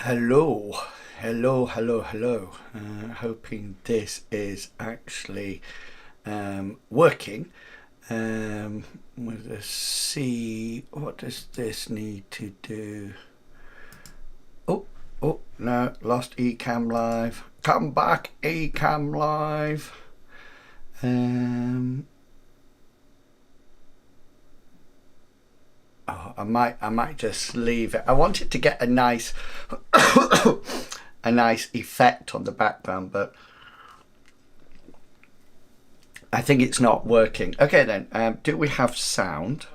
Hello, hello. Hoping this is actually working. With a C, what does this need to do? Oh, no, lost Ecamm Live. Come back, Ecamm Live. Oh, I might just leave it. I wanted to get a nice a nice effect on the background, but I think it's not working. Okay then, do we have sound?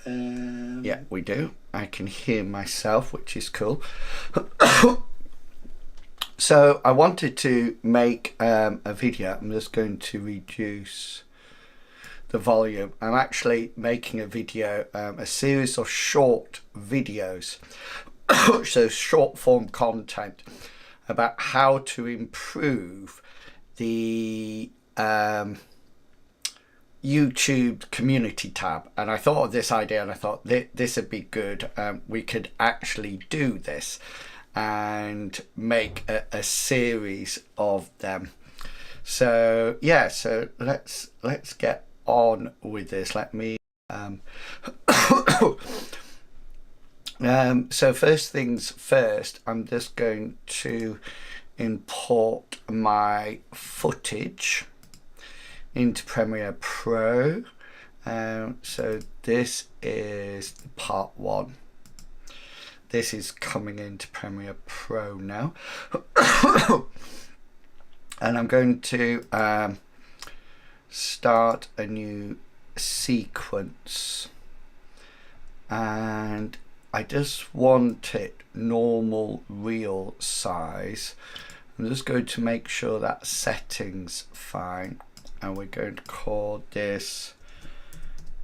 Yeah, we do. I can hear myself, which is cool. So I wanted to make a video. I'm just going to reduce the volume. I'm actually making a video, a series of short videos, so short form content about how to improve the YouTube community tab. And I thought of this idea and I thought this would be good. We could actually do this and make a series of them. So yeah, so let's get on with this. Let me so first things first, I'm just going to import my footage into Premiere Pro. So this is part one. This is coming into Premiere Pro now. And I'm going to start a new sequence, and I just want it normal real size. I'm just going to make sure that setting's fine, and we're going to call this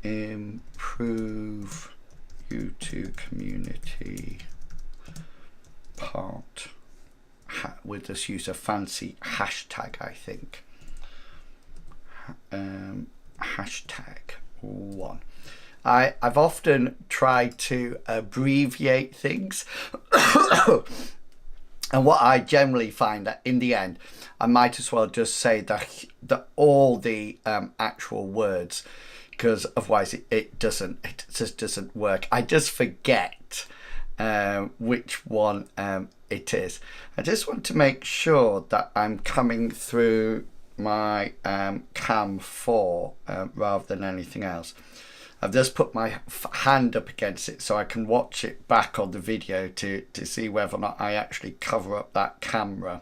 improve YouTube community part. We'll just use a fancy hashtag, I think. Hashtag 1. I've often tried to abbreviate things and what I generally find that in the end I might as well just say the all the actual words, because otherwise it just doesn't work. I just forget which one it is. I just want to make sure that I'm coming through my cam 4 rather than anything else. I've just put my hand up against it so I can watch it back on the video to see whether or not I actually cover up that camera.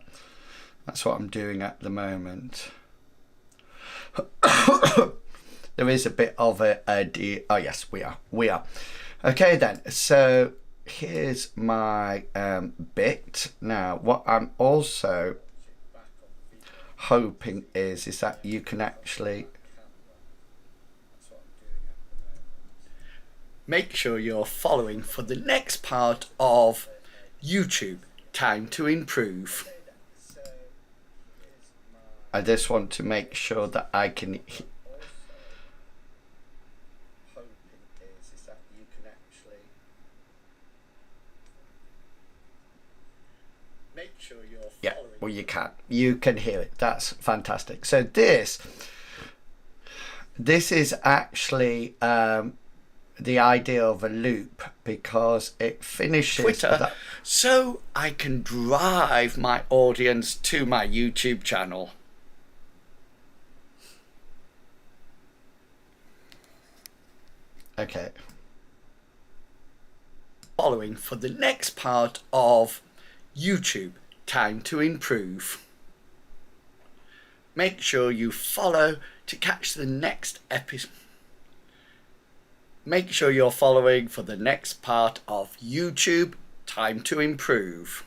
That's what I'm doing at the moment. There is a bit of oh yes, we are. Okay then, so here's my bit. Now what I'm also hoping is that you can actually make sure you're following for the next part of YouTube Time to Improve. I just want to make sure that I can make sure you're following. Yeah, well you can hear it. That's fantastic. So this is actually the idea of a loop, because it finishes Twitter, so I can drive my audience to my YouTube channel. Okay. Following for the next part of YouTube Time to Improve. Make sure you follow to catch the next episode. Make sure you're following for the next part of YouTube Time to Improve.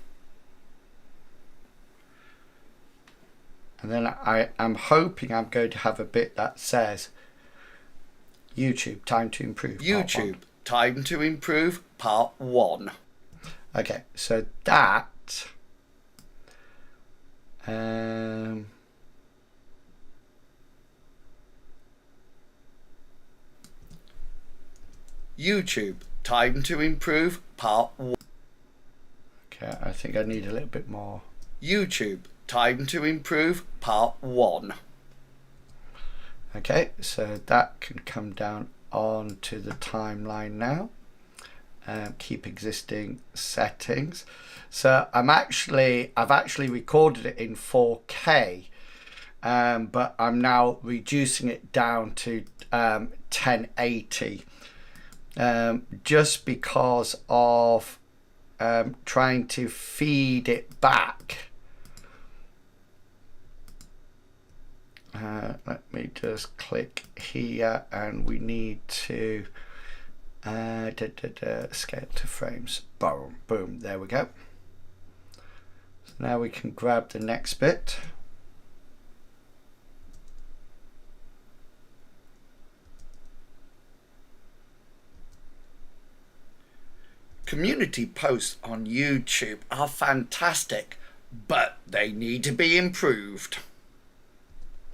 And then I'm hoping I'm going to have a bit that says YouTube Time to Improve. YouTube Time to Improve Part 1. Okay, so that YouTube Time to Improve Part 1. Okay, I think I need a little bit more. YouTube, Time to Improve, Part 1. Okay, so that can come down onto the timeline now. Keep existing settings. So I've actually recorded it in 4K, but I'm now reducing it down to 1080, just because of trying to feed it back. Let me just click here, and we need to scale to frames. Boom, boom, there we go. So now we can grab the next bit. Community posts on YouTube are fantastic, but they need to be improved.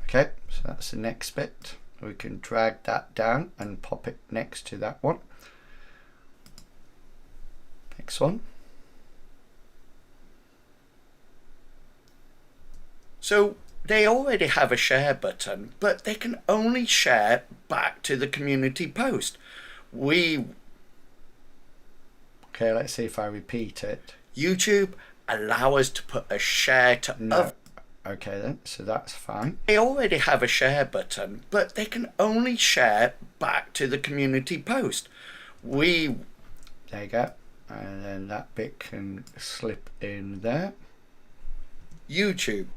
Okay, so that's the next bit. We can drag that down and pop it next to that one. Next one. So they already have a share button, but they can only share back to the community post. Okay, let's see if I repeat it. YouTube allow us to put a share to no. Okay then, so that's fine. They already have a share button, but they can only share back to the community post. There you go. And then that bit can slip in there. YouTube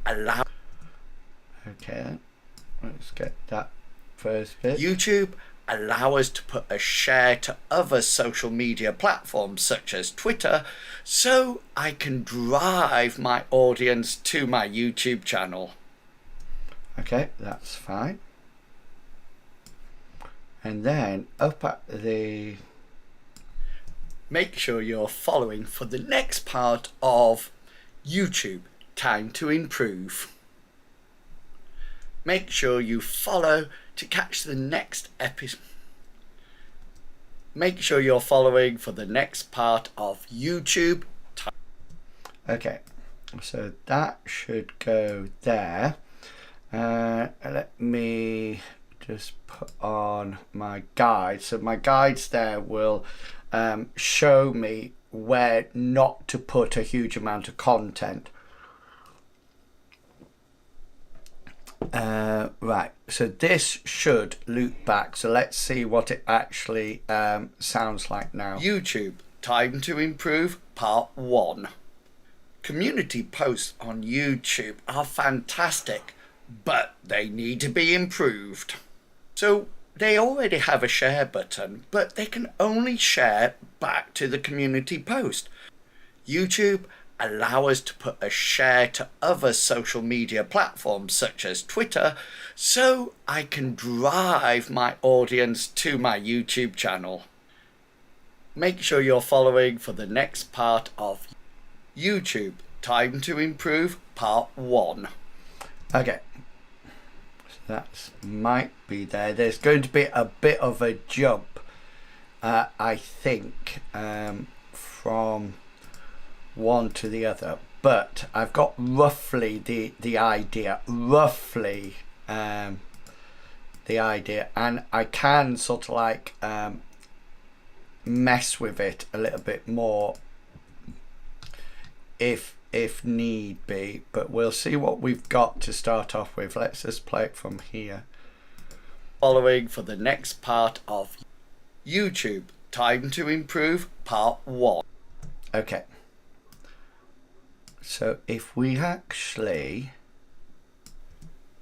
allow. Okay then, let's get that first bit. YouTube allow us to put a share to other social media platforms such as Twitter, so I can drive my audience to my YouTube channel. Okay, that's fine. And then up at the... Make sure you're following for the next part of YouTube, Time to Improve. Make sure you follow to catch the next episode. Make sure you're following for the next part of YouTube. Okay, so that should go there. Let me just put on my guide. So my guides there will show me where not to put a huge amount of content. Right, so this should loop back, so let's see what it actually sounds like now. YouTube, Time to Improve, Part 1. Community posts on YouTube are fantastic, but they need to be improved. So they already have a share button, but they can only share back to the community post. YouTube allow us to put a share to other social media platforms such as Twitter, so I can drive my audience to my YouTube channel. Make sure you're following for the next part of YouTube, Time to Improve, Part 1. Okay, so that might be there. There's going to be a bit of a jump, I think, from one to the other, but I've got roughly the idea, and I can sort of like mess with it a little bit more if need be, but we'll see what we've got to start off with. Let's just play it from here. Following for the next part of YouTube, Time to Improve, Part 1. Okay, so if we actually...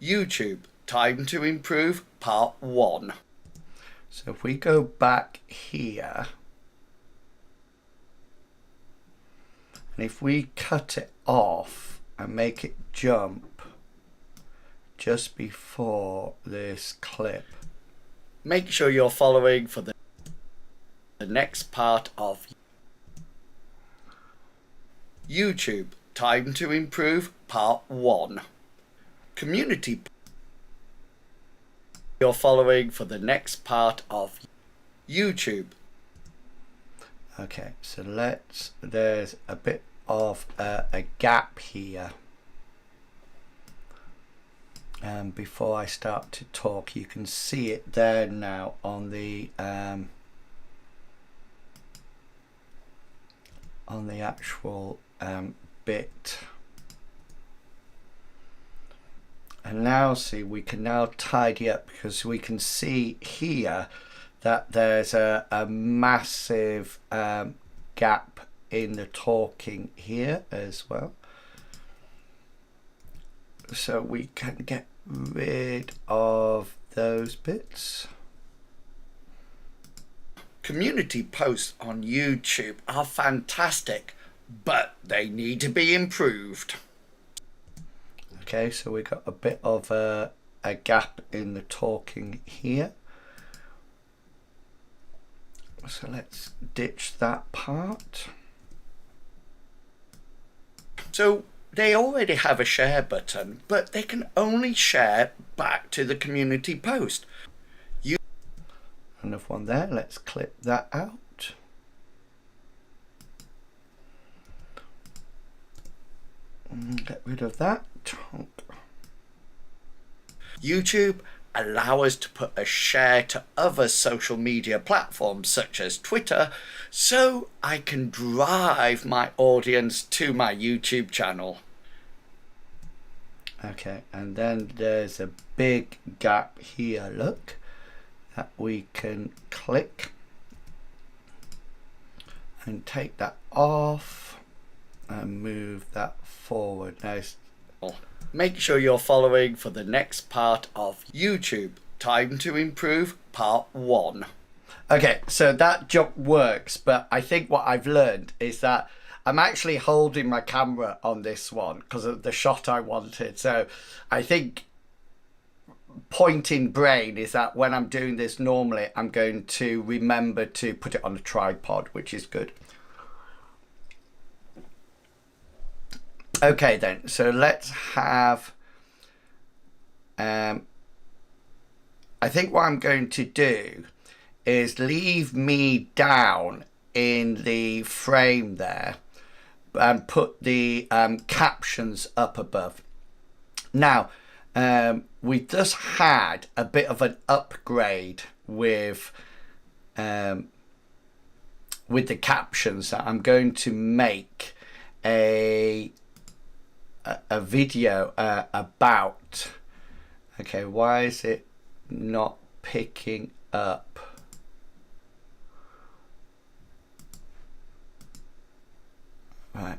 YouTube, Time to Improve, Part 1. So if we go back here, and if we cut it off and make it jump just before this clip. Make sure you're following for the next part of YouTube, Time to Improve, Part 1. Community. You're following for the next part of YouTube. Okay, so there's a bit of a gap here. And before I start to talk, you can see it there now on the actual bit. And now see, we can now tidy up, because we can see here that there's a massive gap in the talking here as well. So we can get rid of those bits. Community posts on YouTube are fantastic, but they need to be improved. Okay, so we got a bit of a gap in the talking here. So let's ditch that part. So they already have a share button, but they can only share back to the community post. Enough one there. Let's clip that out. And get rid of that. YouTube allow us to put a share to other social media platforms such as Twitter, so I can drive my audience to my YouTube channel. Okay, and then there's a big gap here, look, that we can click and take that off and move that forward. Now, make sure you're following for the next part of YouTube Time to Improve Part 1. okay, so that jump works, but I think what I've learned is that I'm actually holding my camera on this one because of the shot I wanted. So I think pointing brain is that when I'm doing this normally, I'm going to remember to put it on a tripod, which is good. Okay then, so let's have, I think what I'm going to do is leave me down in the frame there and put the captions up above. Now, we just had a bit of an upgrade with the captions that I'm going to make a video about. Okay, why is it not picking up? Right,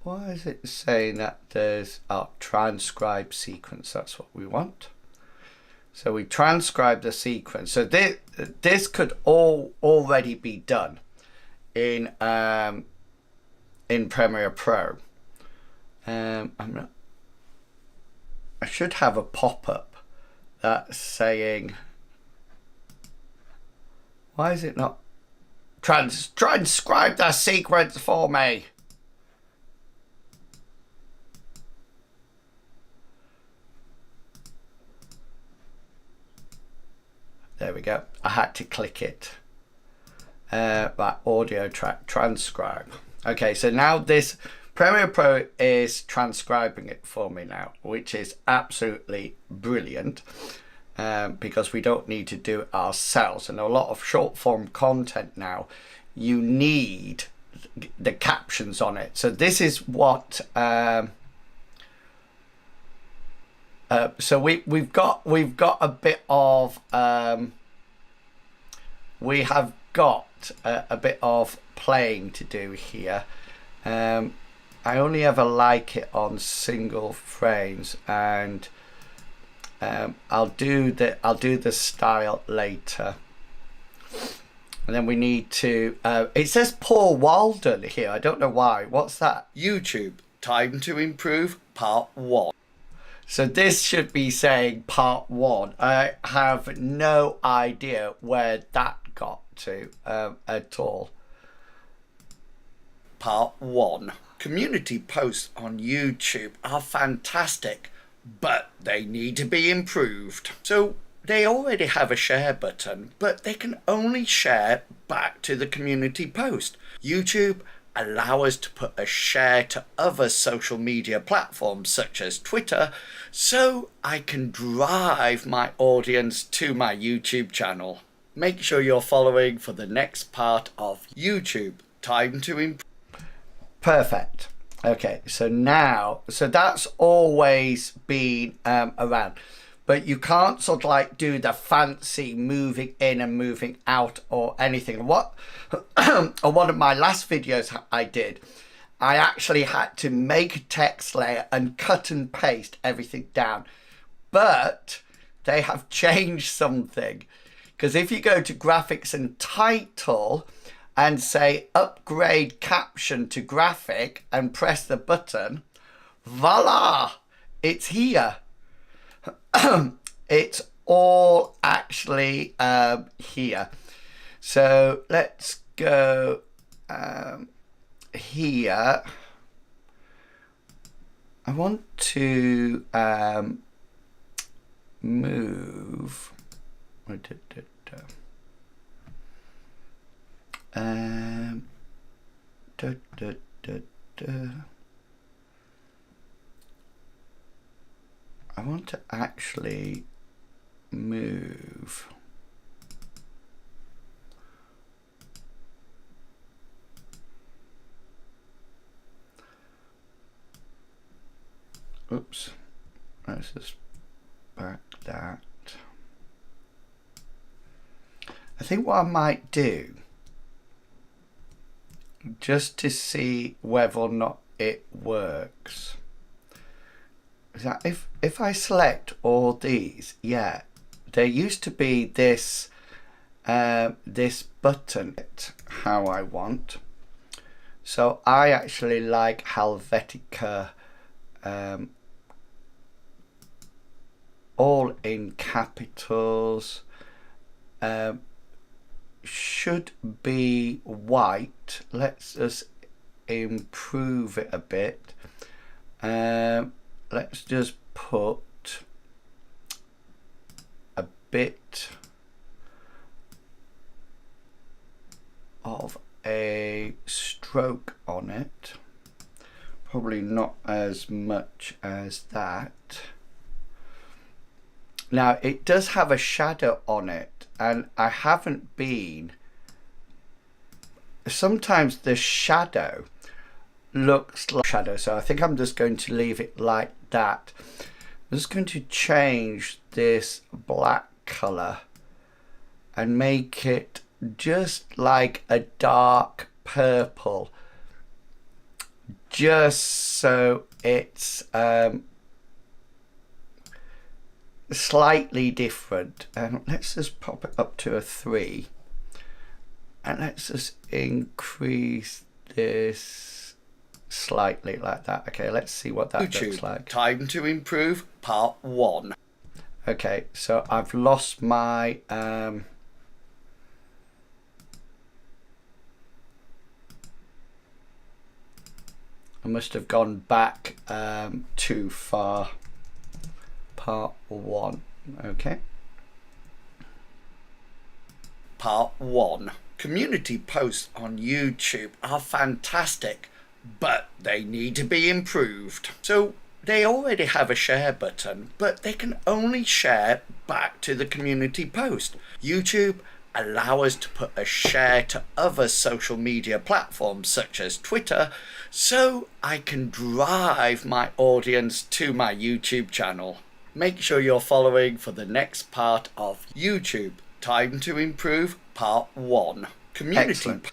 why is it saying that there's a transcribe sequence? That's what we want. So we transcribe the sequence. So this could already be done in Premiere Pro. I should have a pop-up that's saying, why is it not transcribe the sequence for me? There we go. I had to click it. Right, audio track transcribe. Okay, so now this Premiere Pro is transcribing it for me now, which is absolutely brilliant. Because we don't need to do it ourselves, and a lot of short form content now you need the captions on it. So this is what so we've got a bit of we have got a bit of playing to do here. I only ever like it on single frames, and I'll do the style later. And then we need to it says Paul Walden here. I don't know why. What's that? YouTube Time to Improve Part 1. So this should be saying Part 1. I have no idea where that got to at all. Part 1. Community posts on YouTube are fantastic, but they need to be improved. So they already have a share button, but they can only share back to the community post. YouTube allow us to put a share to other social media platforms such as Twitter, so I can drive my audience to my YouTube channel. Make sure you're following for the next part of YouTube Time to Improve. Perfect. Okay, so now, so that's always been around, but you can't sort of like do the fancy moving in and moving out or anything. What on one of my last videos I did, I actually had to make a text layer and cut and paste everything down, but they have changed something, because if you go to graphics and title and say upgrade caption to graphic and press the button, voila, it's here. It's all actually here. So let's go here. I want to move. I want to actually move oops, let's just back that. I think what I might do, just to see whether or not it works, is that if I select all these, yeah, there used to be this this button, how I want. So I actually like Helvetica all in capitals. Should be white. Let's just improve it a bit. Let's just put a bit of a stroke on it. Probably not as much as that. Now it does have a shadow on it, and I haven't been, sometimes the shadow looks like shadow, so I think I'm just going to leave it like that. I'm just going to change this black color and make it just like a dark purple, just so it's slightly different. And let's just pop it up to a 3, and let's just increase this slightly like that. Okay, let's see what that YouTube looks like. Time to Improve Part 1. Okay, so I've lost my I must have gone back too far. Part 1. Okay. Part 1. Community posts on YouTube are fantastic, but they need to be improved. So they already have a share button, but they can only share back to the community post. YouTube allow us to put a share to other social media platforms such as Twitter, so I can drive my audience to my YouTube channel. Make sure you're following for the next part of YouTube Time to Improve Part 1. Community. Excellent.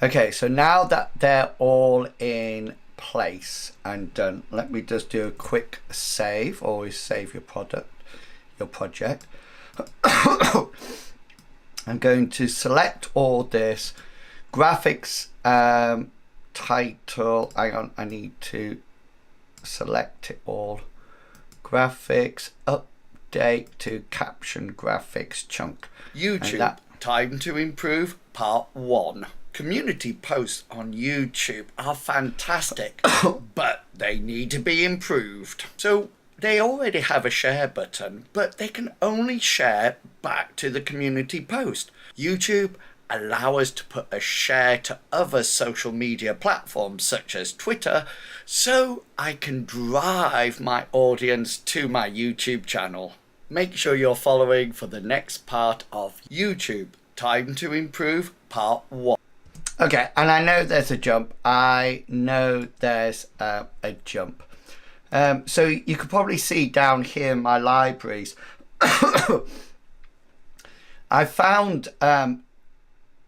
Okay, so now that they're all in place and done, let me just do a quick save. Always save your project. I'm going to select all this graphics title. Hang on, I need to select it all. Graphics, update to caption graphics chunk. YouTube Time to Improve Part 1. Community posts on YouTube are fantastic, but they need to be improved. So they already have a share button, but they can only share back to the community post. YouTube allow us to put a share to other social media platforms such as Twitter, so I can drive my audience to my YouTube channel. Make sure you're following for the next part of YouTube Time to Improve Part 1. Okay, and I know there's a jump. I know there's a jump. So you could probably see down here in my libraries, I found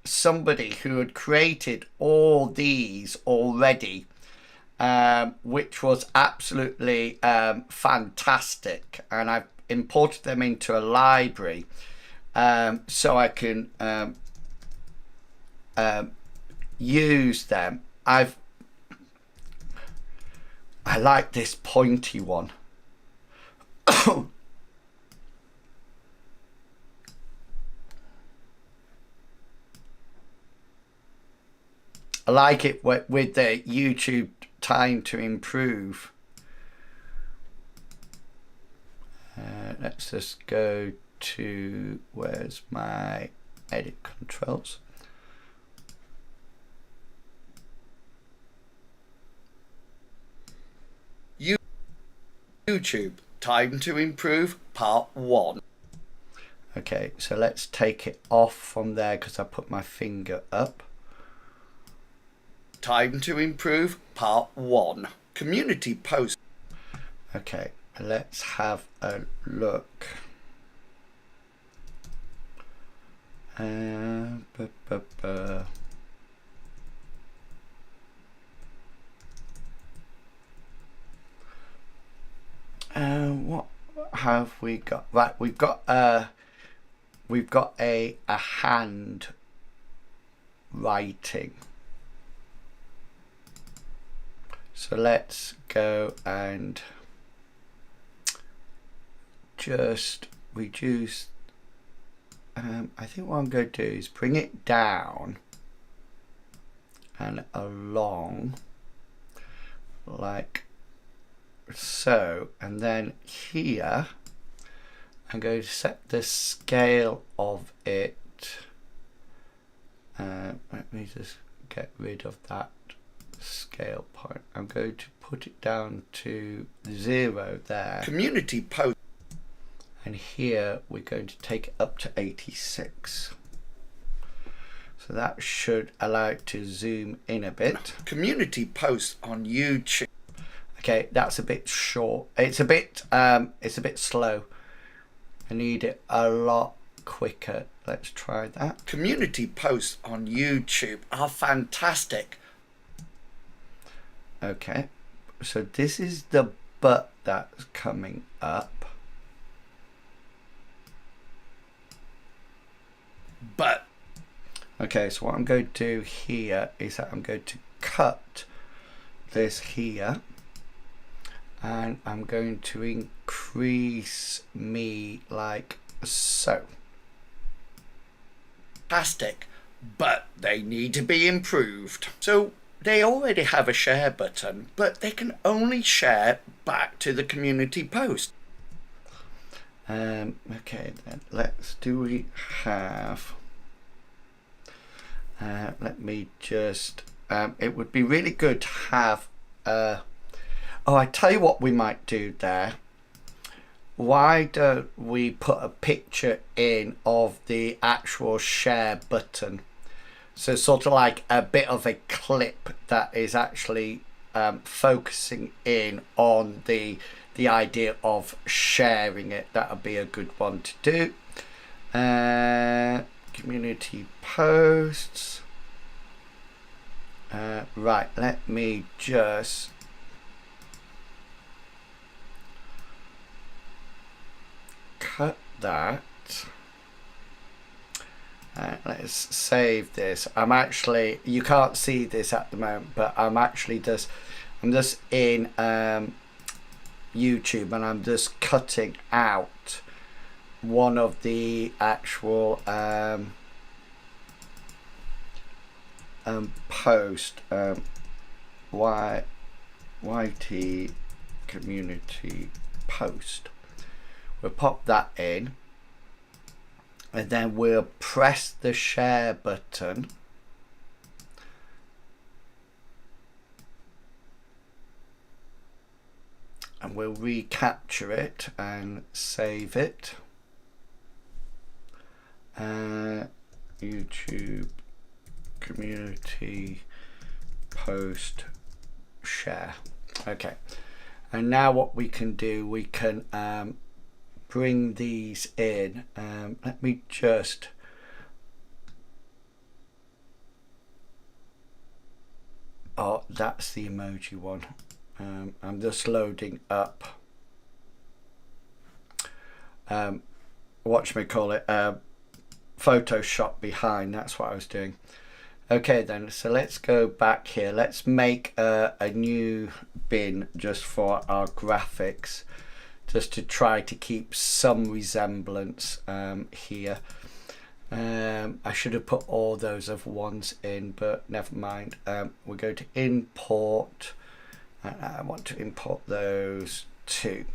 somebody who had created all these already, which was absolutely fantastic. And I've imported them into a library so I can use them. I like this pointy one. I like it with the YouTube Time to Improve. Let's just go to, where's my edit controls? YouTube Time to Improve Part 1. Okay, so let's take it off from there because I put my finger up. Time to Improve Part 1. Community post. Okay, let's have a look. What have we got? Right, we've got a hand writing. So let's go and just reduce. I think what I'm going to do is bring it down and along like so, and then here I'm going to set the scale of it. Let me just get rid of that scale point. I'm going to put it down to 0 there. Community post. And here we're going to take it up to 86. So that should allow it to zoom in a bit. Community post on YouTube. Okay, that's a bit short. It's a bit slow. I need it a lot quicker. Let's try that. Community posts on YouTube are fantastic. Okay, so this is the but that's coming up. But okay, so what I'm going to do here is that I'm going to cut this here, and I'm going to increase me like so. Fantastic, but they need to be improved. So they already have a share button, but they can only share back to the community post. Okay, then we have. Let me just. It would be really good to have. Oh, I tell you what we might do there. Why don't we put a picture in of the actual share button? So sort of like a bit of a clip that is actually focusing in on the idea of sharing it. That would be a good one to do. Community posts. Right, let me just cut that. Let's save this. I'm actually, you can't see this at the moment, but I'm just in YouTube, and I'm just cutting out one of the actual post YT community post. We'll pop that in, and then we'll press the share button, and we'll recapture it and save it. YouTube community post share. Okay, and now what we can do, we can bring these in. Let me just that's the emoji one. I'm just loading up whatchamacallit, Photoshop behind. That's what I was doing. Okay then, so let's go back here. Let's make a new bin just for our graphics, just to try to keep some resemblance here. I should have put all those other ones in, but never mind. We'll go to import, and I want to import those too.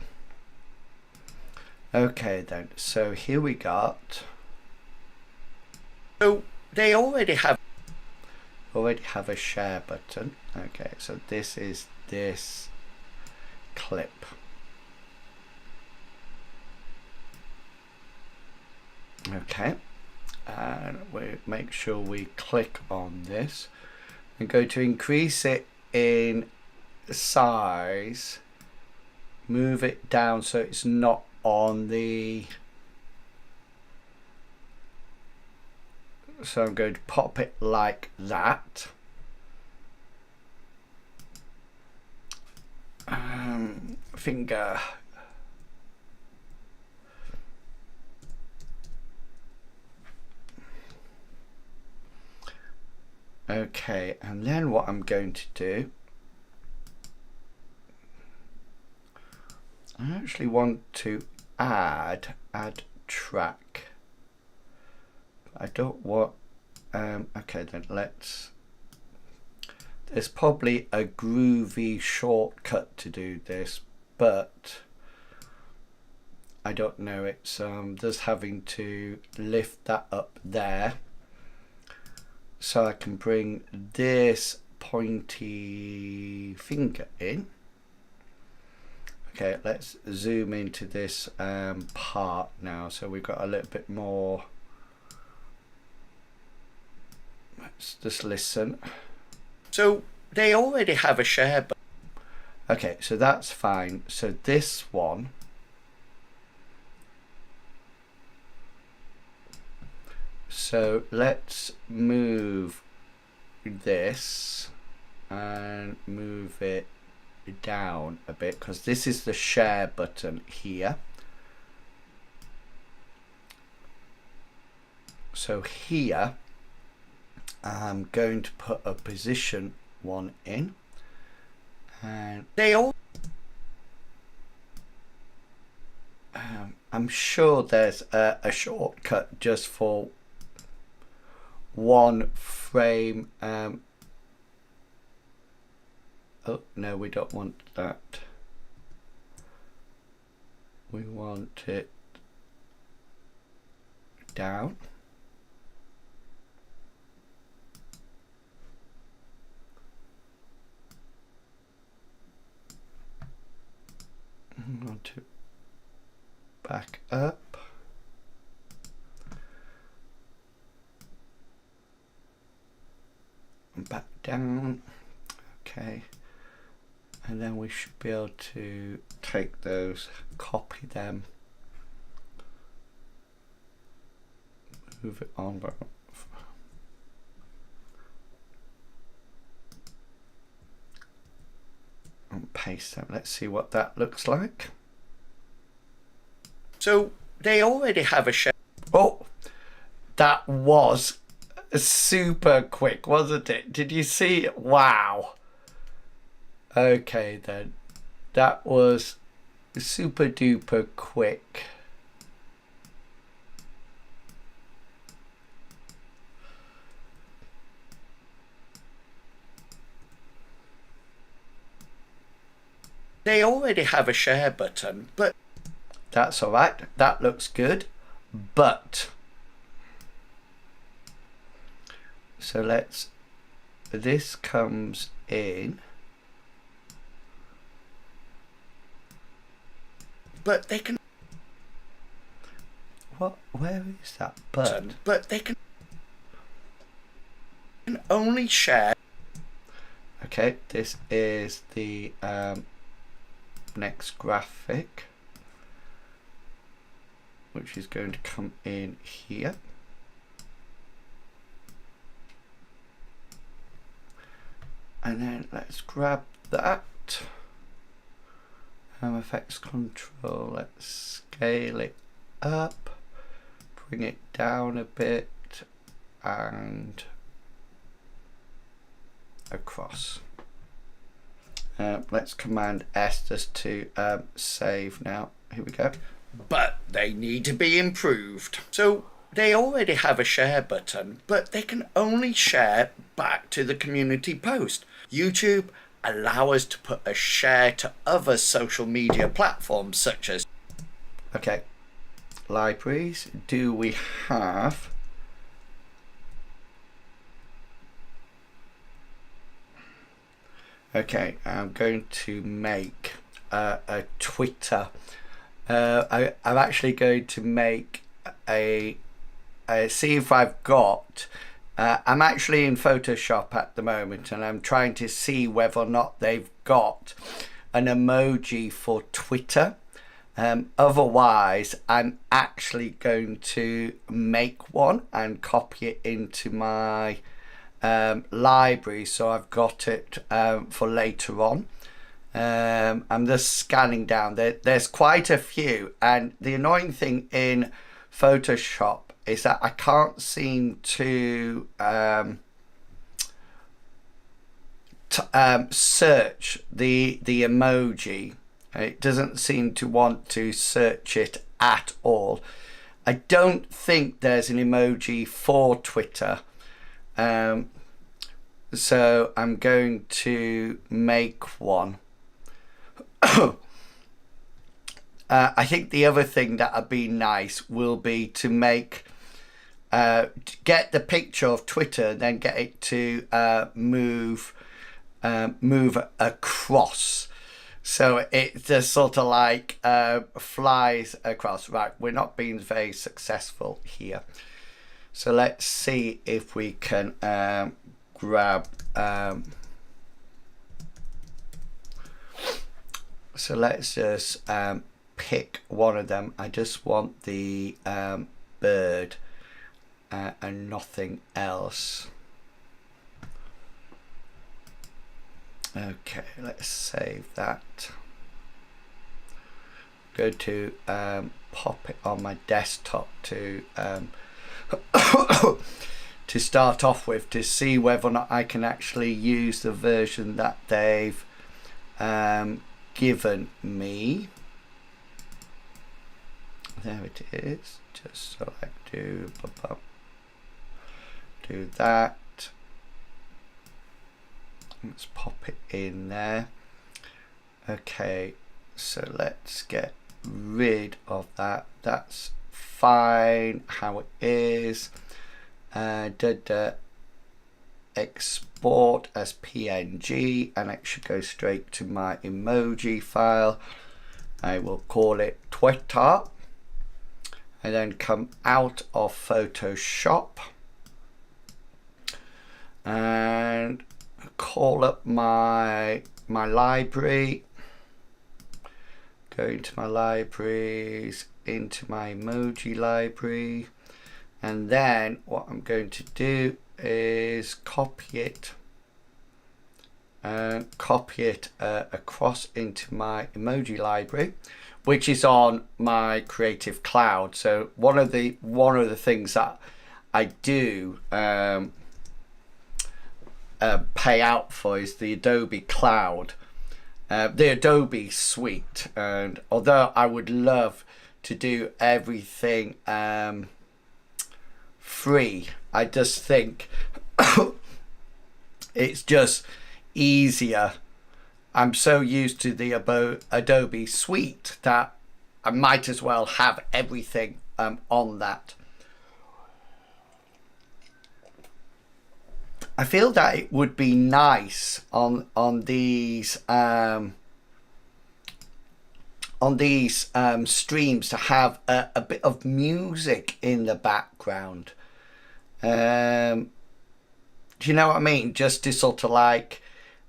Okay then, so here we got. So they already have a share button. Okay, so this is this clip. Okay, and we make sure we click on this and go to increase it in size, move it down so it's not on the, so I'm going to pop it like that. Finger. Okay, and then what I'm going to do, I actually want to add track. I don't want, okay then let's, there's probably a groovy shortcut to do this, but I don't know. It's just having to lift that up there so I can bring this pointy finger in. Okay, let's zoom into this part now, so we've got a little bit more. Let's just listen. So they already have a share button. Okay, so that's fine. So this one, so let's move this and move it down a bit, because this is the share button here. So here I'm going to put a position one in, and They all I'm sure there's a shortcut just for one frame. Oh no, we don't want that. We want it down. I want to back up. And back down. Okay. And then we should be able to take those, copy them, move it on, and paste them. Let's see what that looks like. So they already have a share. Oh, that was super quick, wasn't it? Did you see? Wow. Okay then, that was super duper quick. They already have a share button, but That's all right. That looks good. But so this comes in. But they can Where is that button? But they can only share. Okay, this is the next graphic, which is going to come in here. And then let's grab that. Effects control, let's scale it up, bring it down a bit, and across. Let's Command S just to save now. Here we go. But they need to be improved. So they already have a share button, but they can only share back to the community post. YouTube allow us to put a share to other social media platforms such as. Okay, libraries. Do we have? Okay, I'm going to make a Twitter. I'm actually going to make a see if I've got. I'm actually in Photoshop at the moment, and I'm trying to see whether or not they've got an emoji for Twitter. Otherwise, I'm actually going to make one and copy it into my library, so I've got it for later on. I'm just scanning down. There's quite a few, and the annoying thing in Photoshop is that I can't seem to search the emoji. It doesn't seem to want to search it at all. I don't think there's an emoji for Twitter. So I'm going to make one. I think the other thing that would be nice will be to make get the picture of Twitter, then get it to move across, so it just sort of like flies across. Right, we're not being very successful here, so let's see if we can grab. So let's just pick one of them. I just want the bird and nothing else. Okay, let's save that. Go to pop it on my desktop to to start off with, to see whether or not I can actually use the version that they've given me. There it is. Just select do that. Let's pop it in there. Okay, so let's get rid of that. That's fine how it is. Export as PNG, and it should go straight to my emoji file. I will call it Twitter, and then come out of Photoshop and call up my library. Go into my libraries, into my emoji library, and then what I'm going to do is copy it across into my emoji library, which is on my Creative Cloud. So one of the things that I do pay out for is the Adobe Cloud, the Adobe Suite. And although I would love to do everything free, I just think it's just easier I'm so used to the Adobe Suite that I might as well have everything on that. I feel that it would be nice on these streams to have a bit of music in the background. Do you know what I mean? Just to sort of like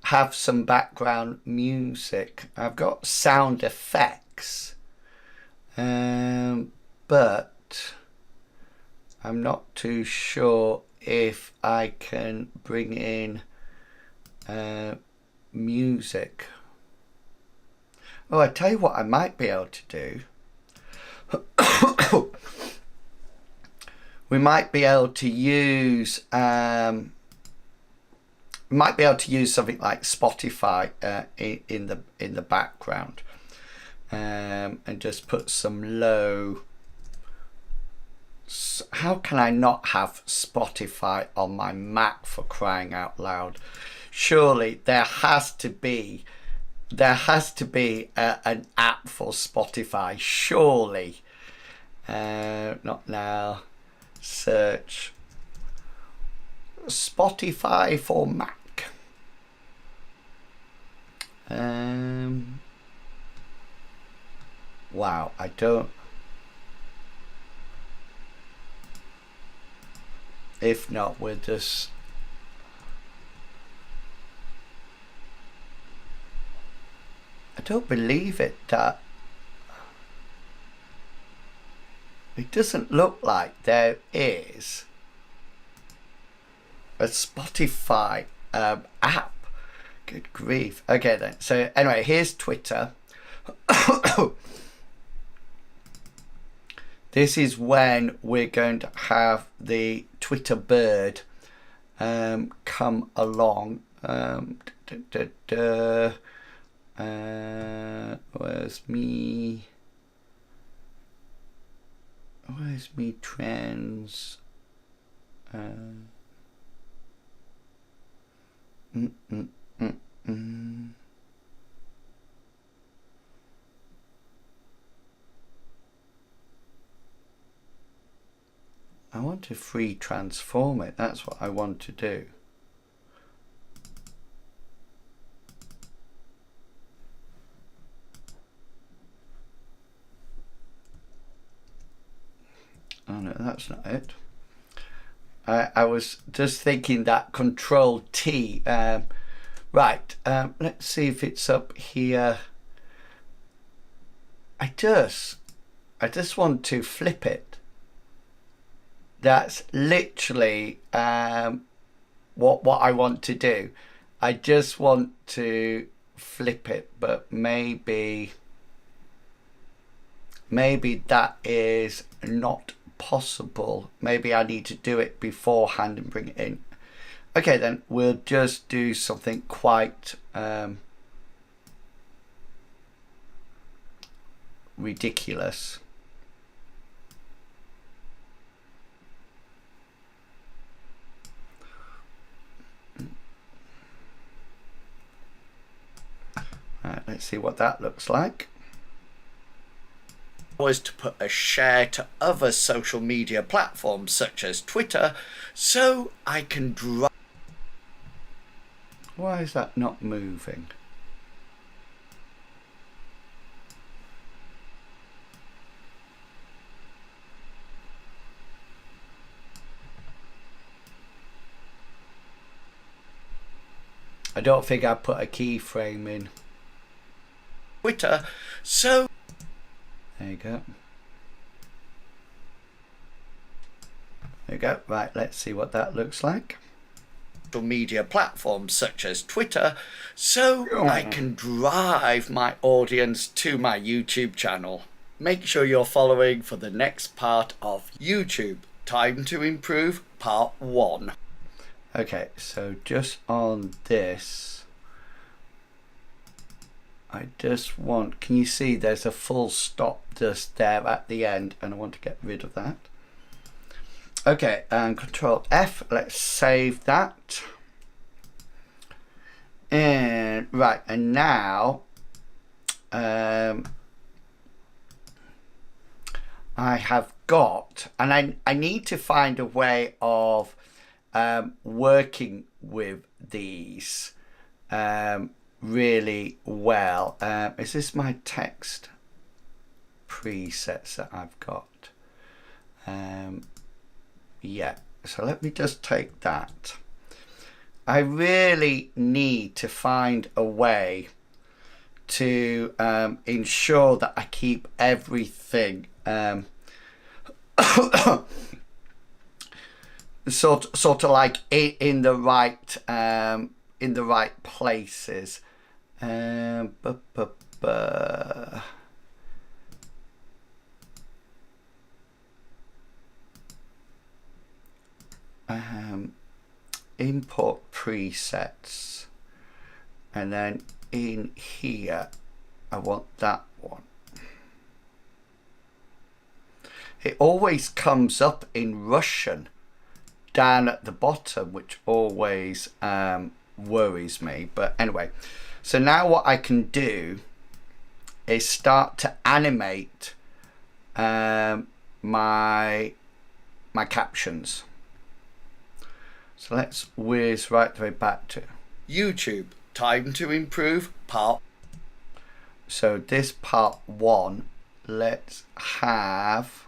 have some background music. I've got sound effects, but I'm not too sure if I can bring in music. Oh, I tell you what I might be able to do. We might be able to use something like Spotify in the background, and just put some low. How can I not have Spotify on my Mac, for crying out loud? Surely there has to be an app for Spotify. Surely. Not now. Search Spotify for Mac. Wow, I don't. If not, we'll just. I don't believe it that it doesn't look like there is a Spotify app. Good grief. Okay then. So anyway, here's Twitter. This is when we're going to have the Twitter bird come along. Where's me trends? I want to free transform it. That's what I want to do. Oh no, that's not it. I was just thinking that Control T. Right, let's see if it's up here. I just want to flip it. That's literally what I want to do. I just want to flip it, but maybe that is not possible. Maybe I need to do it beforehand and bring it in. Okay, then we'll just do something quite ridiculous. Right, let's see what that looks like. Was to put a share to other social media platforms such as Twitter, so I can drive. Why is that not moving? I don't think I put a keyframe in. Twitter, so there you go. There you go. Right, let's see what that looks like. social media platforms such as Twitter, so I can drive my audience to my YouTube channel. Make sure you're following for the next part of YouTube Time to Improve Part 1. Okay, so just on this, I just want, can you see there's a full stop just there at the end, and I want to get rid of that. Okay, and Control F, let's save that. And right, and now I have got, and I need to find a way of working with these really well. Is this my text presets that I've got? Yeah, so let me just take that. I really need to find a way to ensure that I keep everything sort of like in the right places. Import presets, and then in here I want that one. It always comes up in Russian down at the bottom, which always worries me. But anyway, so now what I can do is start to animate my captions. So let's whiz right the way back to YouTube, time to improve part. So this part 1, let's have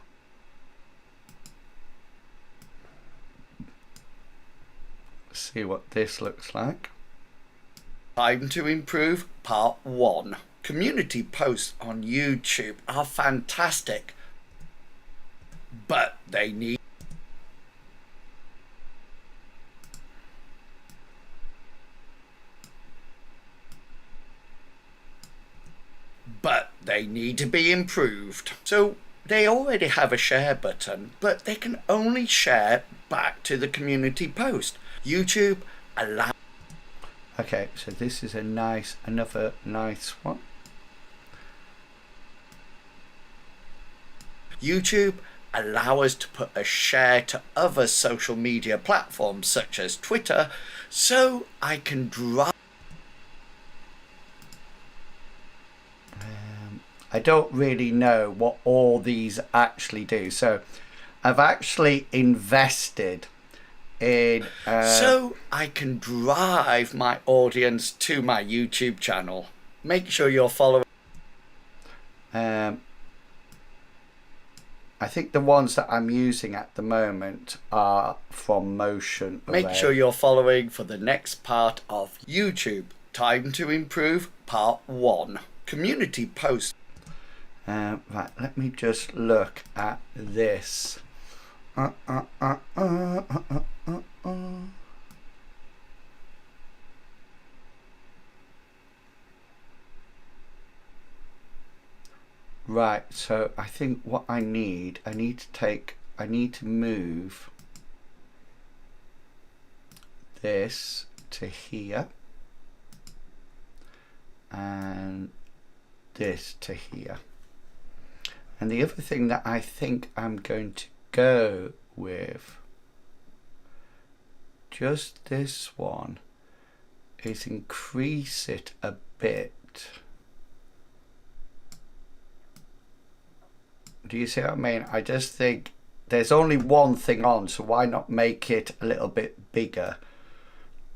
see what this looks like. Time to improve part 1. Community posts on YouTube are fantastic, but they need to be improved. So they already have a share button, but they can only share back to the community post. YouTube allow. Okay, so this is another nice one. YouTube allow us to put a share to other social media platforms such as Twitter, so I can drive. I don't really know what all these actually do. So I've actually invested in so I can drive my audience to my YouTube channel. Make sure you're following. I think the ones that I'm using at the moment are from Motion Array. Make sure you're following for the next part of YouTube, time to improve part 1. Community posts. Right, let me just look at this. Right, so I think what I need to move this to here and this to here. And the other thing that I think I'm going to go with, just this one, is increase it a bit. Do you see what I mean? I just think there's only one thing on, so why not make it a little bit bigger?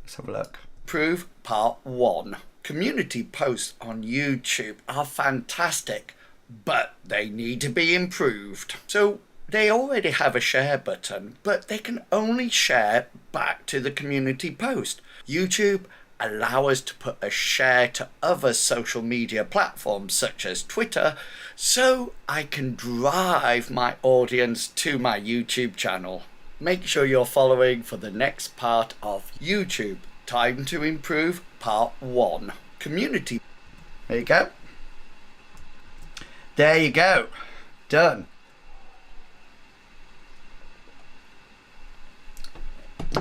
Let's have a look. Improve part 1. Community posts on YouTube are fantastic, but they need to be improved. So they already have a share button, but they can only share back to the community post. YouTube allow us to put a share to other social media platforms such as Twitter, so I can drive my audience to my YouTube channel. Make sure you're following for the next part of YouTube, time to improve part 1. Community. There you go. There you go. Done.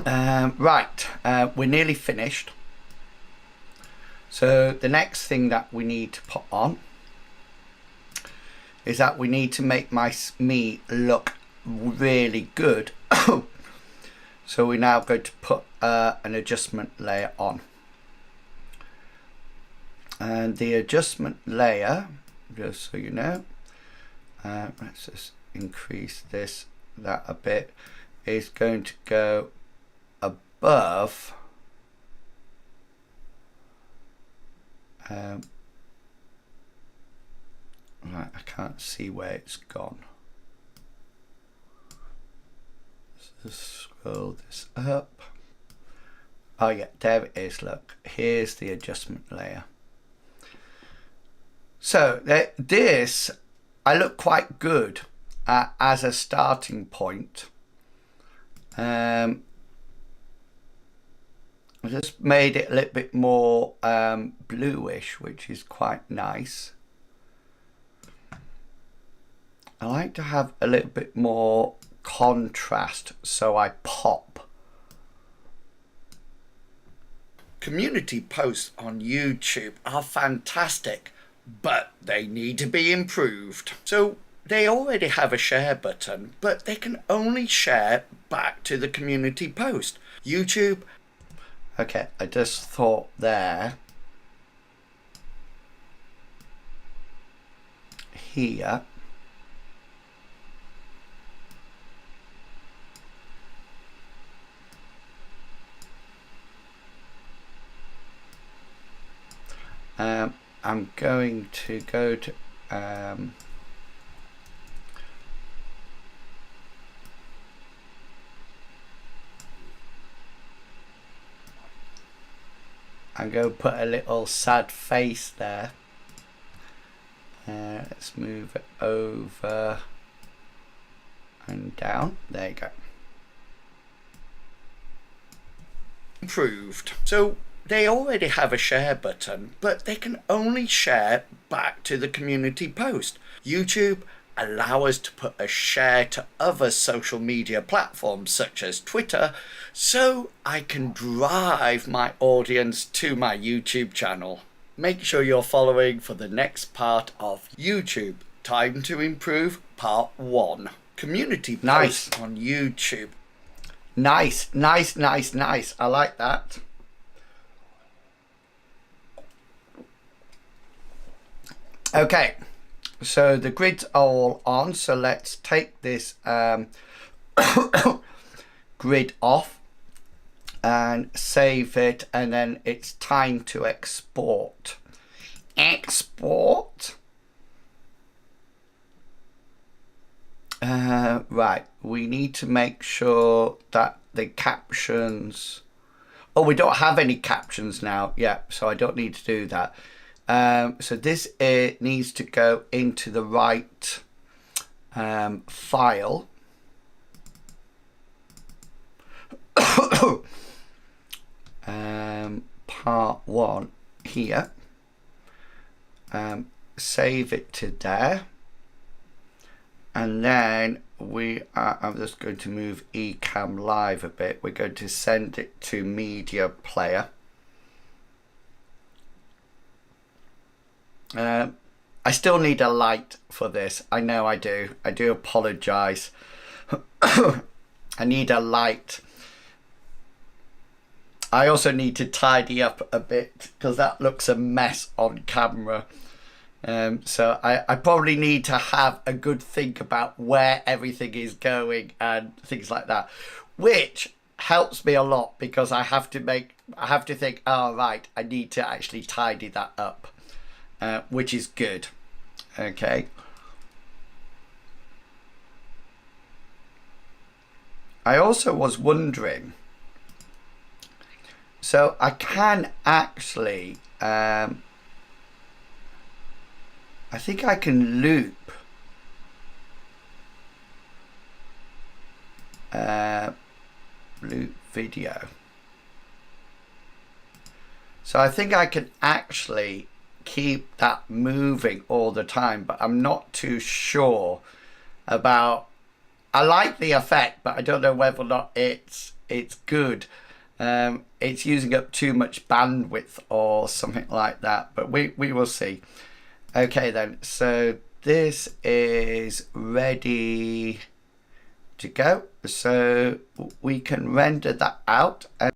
Right, we're nearly finished. So the next thing that we need to put on is that we need to make me look really good. So we're now going to put an adjustment layer on. And the adjustment layer, just so you know, let's just increase that a bit, is going to go above right, I can't see where it's gone. Let's just scroll this up. Oh yeah, there it is. Look, here's the adjustment layer. So this, I look quite good as a starting point. I just made it a little bit more bluish, which is quite nice. I like to have a little bit more contrast, so I pop. Community posts on YouTube are fantastic, but they need to be improved. So they already have a share button, but they can only share back to the community post. YouTube. Okay, I just thought there. Here. I'm going to go to I'm going to put a little sad face there. Let's move it over and down. There you go. Improved. So they already have a share button, but they can only share back to the community post. YouTube allow us to put a share to other social media platforms such as Twitter, so I can drive my audience to my YouTube channel. Make sure you're following for the next part of YouTube Time to Improve Part 1. Community Nice. posts on YouTube. Nice, nice, nice, nice. I like that. Okay, so the grid's all on, so let's take this grid off and save it, and then it's time to export. Export. Right, we need to make sure that the captions, oh, we don't have any captions now, yeah, so I don't need to do that. So this needs to go into the right file. Part 1 here. Save it to there. And then I'm just going to move Ecamm Live a bit. We're going to send it to Media Player. I still need a light for this. I know I do. I do apologize. I need a light. I also need to tidy up a bit because that looks a mess on camera. So I probably need to have a good think about where everything is going and things like that, which helps me a lot because I have to think, oh right, I need to actually tidy that up. Which is good. Okay. I also was wondering, so I can actually I think I can loop video. So I think I can actually keep that moving all the time, but I'm not too sure about, I like the effect, but I don't know whether or not it's good. It's using up too much bandwidth or something like that, but we will see. Okay then, so this is ready to go, so we can render that out. And